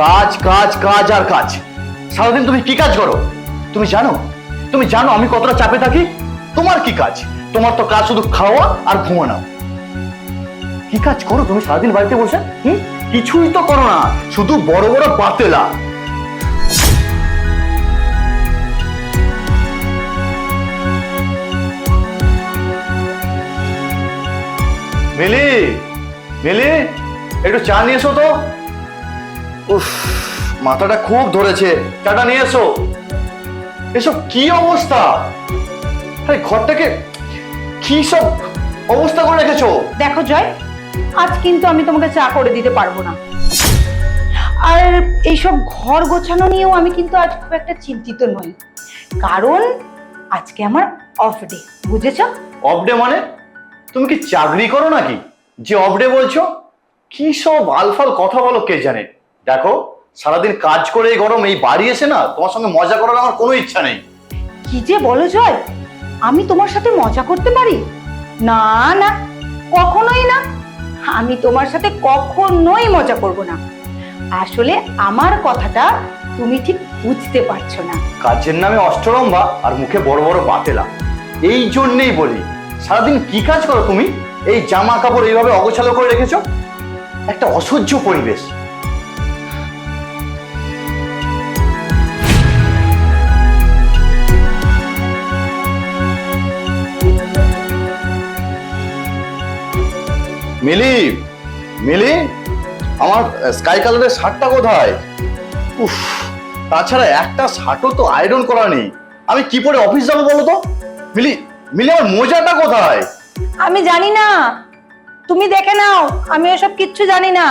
কাজ কাজ কাজ আর কাজ। সারাদিন তুমি কি কাজ করো তুমি জানো? তুমি জানো আমি কতটা চাপে থাকি? তোমার কি কাজ? তোমার তো কাজ শুধু খাওয়া আর ঘুমানো। কি কাজ করো তুমি সারাদিন বাড়িতে বসে? কিছুই তো করো না, শুধু বড় বড় বাতেলা। মিলি, মিলি, একটু চা নিয়ে এসো তো। উফ, মাথাটা খুব ধরেছে, চাটা নিয়ে এসো। এসব কি অবস্থা? আরে ঘরটাকে কি সব অবস্থা করে রেখেছো? দেখো জয়, আজ কিন্তু আমি তোমাকে চা করে দিতে পারবো না। আর এইসব ঘর গোছানো নিয়েও আমি কিন্তু আজ খুব একটা চিন্তিত নই, কারণ আজকে আমার অফ ডে, বুঝেছো? অফ ডে মানে? তুমি কি চাকরি করো নাকি যে অফ ডে বলছো? কি সব আলফাল কথা বলো কে জানে। দেখো, সারাদিন কাজ করে এই গরম এই বাড়ি এসে না তোমার সঙ্গে মজা করার আমার কোনো ইচ্ছা নেই। কি যে বলো জয়, আমি তোমার সাথে মজা করতে পারি? না না, কখনোই না। আমি তোমার সাথে কখনোই মজা করব না। আসলে আমার কথাটা তুমি ঠিক বুঝতে পারছো না। কাজের নামে অষ্টরম্ভা আর মুখে বড় বড় বাতেলা। এই জন্যেই বলি, সারাদিন কি কাজ করো তুমি? এই জামা কাপড় এইভাবে অগোছালো করে রেখেছো, একটা অসহ্য পরিবেশ। মিলি, মিলি, আমার স্কাই কালারের শার্টটা কোথায়? উফ, তাছাড়া একটা শার্টও তো আয়রন করা নেই। আমি কি পরে অফিস যাবো বলো তো? মিলি, মিলি, আমার মোজাটা কোথায়? আমি জানি না, তুমি দেখে নাও, আমি এসব কিচ্ছু জানি না।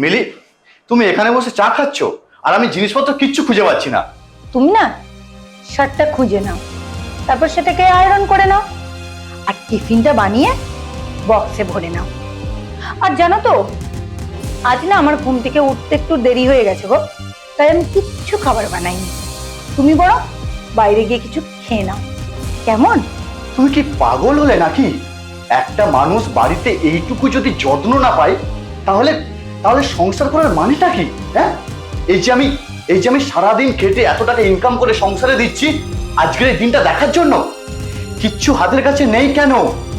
মিলি, তুমি এখানে বসে চা খাচ্ছ আর আমি জিনিসপত্র কিচ্ছু খুঁজে পাচ্ছি না। তুমি না শার্টটা খুঁজে নাও, তারপর সেটাকে আয়রন করে নাও, আর টিফিনটা বানিয়ে বক্সে ভরে নাও। আর জানো তো, আজ না আমার ঘুম থেকে উঠতে একটু দেরি হয়ে গেছে গো, তাই আমি কিচ্ছু খাবার বানাইনি। তুমি বরং বাইরে গিয়ে কিছু খেয়ে নাও, কেমন? তুমি কি পাগল হলে নাকি? একটা মানুষ বাড়িতে এইটুকু যদি যত্ন না পায়, তাহলে তাহলে সংসার করার মানেটা কি? হ্যাঁ, এই যে আমি সারাদিন খেটে এত টাকা ইনকাম করে সংসারে দিচ্ছি, আজকের এই দিনটা দেখার জন্য কিচ্ছু হাতের কাছে নেই কেন?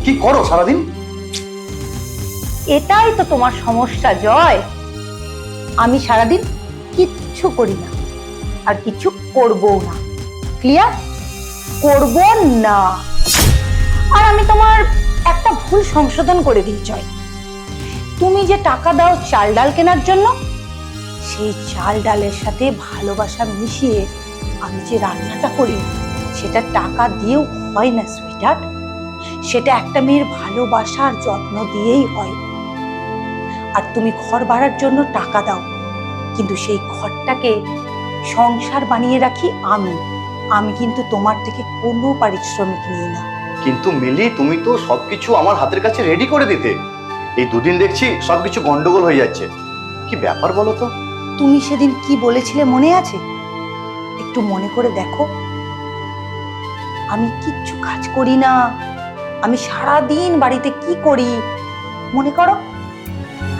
কি করো সারাদিন? এটাই তো তোমার সমস্যা জয়। আমি সারাদিন কিচ্ছু করি না, আর কিছু করবও না। ক্লিয়ার? করব না। আর আমি তোমার একটা ভুল সংশোধন করে দিই জয়। তুমি যে টাকা দাও চাল ডাল কেনার জন্য, সেই চাল ডালের সাথে ভালোবাসা মিশিয়ে আমি যে রান্নাটা করি, সেটা টাকা দিয়েও হয় না সুইটহার্ট। সেটা একটা মেয়ের ভালোবাসা আর যত্ন দিয়েই হয়। আর তুমি ঘর ভাড়ার জন্য টাকা দাও, কিন্তু সেই ঘরটাকে সংসার বানিয়ে রাখি আমি কিন্তু তোমার থেকে কোনো পারিশ্রমিক নিই না। কিন্তু মিলি, তুমি তো সবকিছু আমার হাতের কাছে রেডি করে দিতে। এই দুদিন দেখছি সবকিছু গন্ডগোল হয়ে যাচ্ছে। কি ব্যাপার বলো তো? তুমি সেদিন কি বলেছিলে মনে আছে? একটু মনে করে দেখো। আমি কিচ্ছু কাজ করি না, আমি সারাদিন বাড়িতে কি করি মনে করো।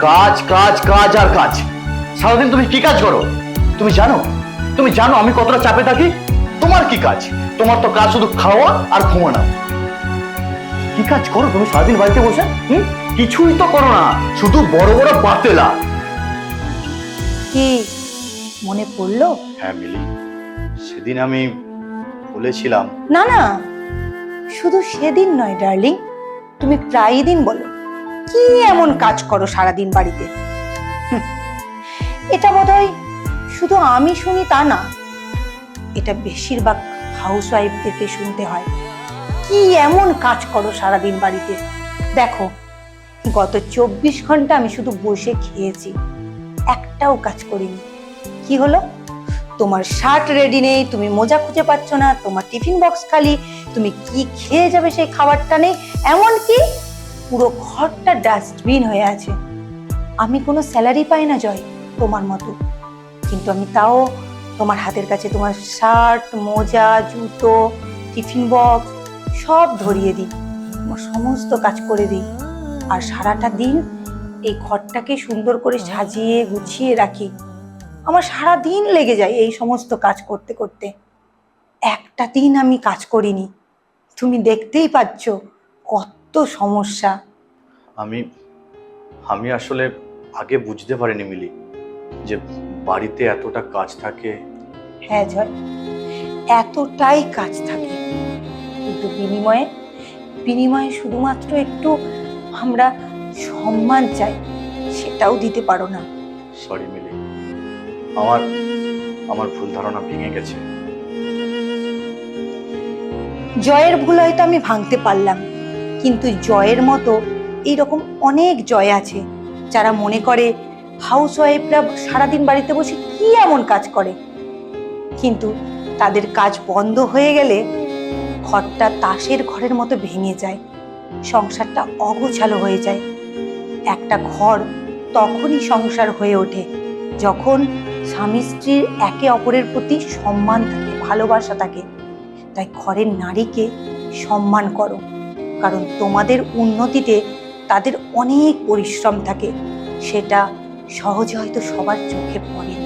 কাজ কাজ কাজ আর কাজ। সারাদিন তুমি কি কাজ করো তুমি জানো? তুমি জানো আমি কতটা চাপে থাকি? তোমার কি কাজ? তোমার তো কাজ শুধু খাওয়া আর ঘুমানো। কি কাজ করো তুমি সারাদিন বাড়িতে বসে? কিছুই তো করো না, শুধু বড় বড় বাতেলা। কি মনে পড়লো? হ্যাঁ মিলি, সেদিন আমি বলেছিলাম। না না, শুধু সেদিন নয় ডার্লিং, তুমি প্রায় দিন বলো কি এমন কাজ করো সারাদিন বাড়িতে। এটা বোধহয় শুধু আমি শুনি তা না, এটা বেশিরভাগ হাউস ওয়াইফদেরকে শুনতে হয়। কি এমন কাজ করো সারাদিন বাড়িতে। দেখো, গত 24 ঘন্টা আমি শুধু বসে খেয়েছি, একটাও কাজ করিনি। কি হলো? তোমার শার্ট রেডি নেই, তুমি মোজা খুঁজে পাচ্ছ না, তোমার টিফিন বক্স খালি, তুমি কি খেয়ে যাবে সেই খাবারটা নেই, এমনকি পুরো ঘরটা ডাস্টবিন হয়ে আছে। আমি কোনো স্যালারি পাই না জয় তোমার মতো, কিন্তু আমি তাও তোমার হাতের কাছে তোমার শার্ট, মোজা, জুতো, টিফিন বক্স সব ধরিয়ে দিই, তোমার সমস্ত কাজ করে দিই। আর সারাটা দিন এই ঘরটাকে সুন্দর করে সাজিয়ে গুছিয়ে রাখি। আমার সারা দিন লেগে যায় এই সমস্ত কাজ করতে করতে। একটা দিন আমি কাজ করিনি, তুমি দেখতেই পাচ্ছ কত সমস্যা। আমি আমি আসলে আগে বুঝতে পারিনি মিলি যে বাড়িতে এতটা কাজ থাকে। হ্যাঁ জয়, এতটাই কাজ থাকে, কিন্তু বিনিময়ে বিনিময়ে শুধুমাত্র একটু আমরা সম্মান চাই, সেটাও দিতে পারো না। সরি মিলি, আমার আমার ভুল ধারণা ভেঙে গেছে। জয়ের ভুল হয়তো আমি ভাঙতে পারলাম, কিন্তু জয়ের মতো এইরকম অনেক জয় আছে যারা মনে করে হাউস ওয়াইফরা সারাদিন বাড়িতে বসে কি এমন কাজ করে, কিন্তু তাদের কাজ বন্ধ হয়ে গেলে ঘরটা তাসের ঘরের মতো ভেঙে যায়, সংসারটা অগোছালো হয়ে যায়। একটা ঘর তখনই সংসার হয়ে ওঠে যখন স্বামী স্ত্রীর একে অপরের প্রতি সম্মান থাকে, ভালোবাসা থাকে। তাই ঘরের নারীকে সম্মান করো, কারণ তোমাদের উন্নতিতে তাদের অনেক পরিশ্রম থাকে, সেটা সহজে হয়তো সবার চোখে পড়ে না।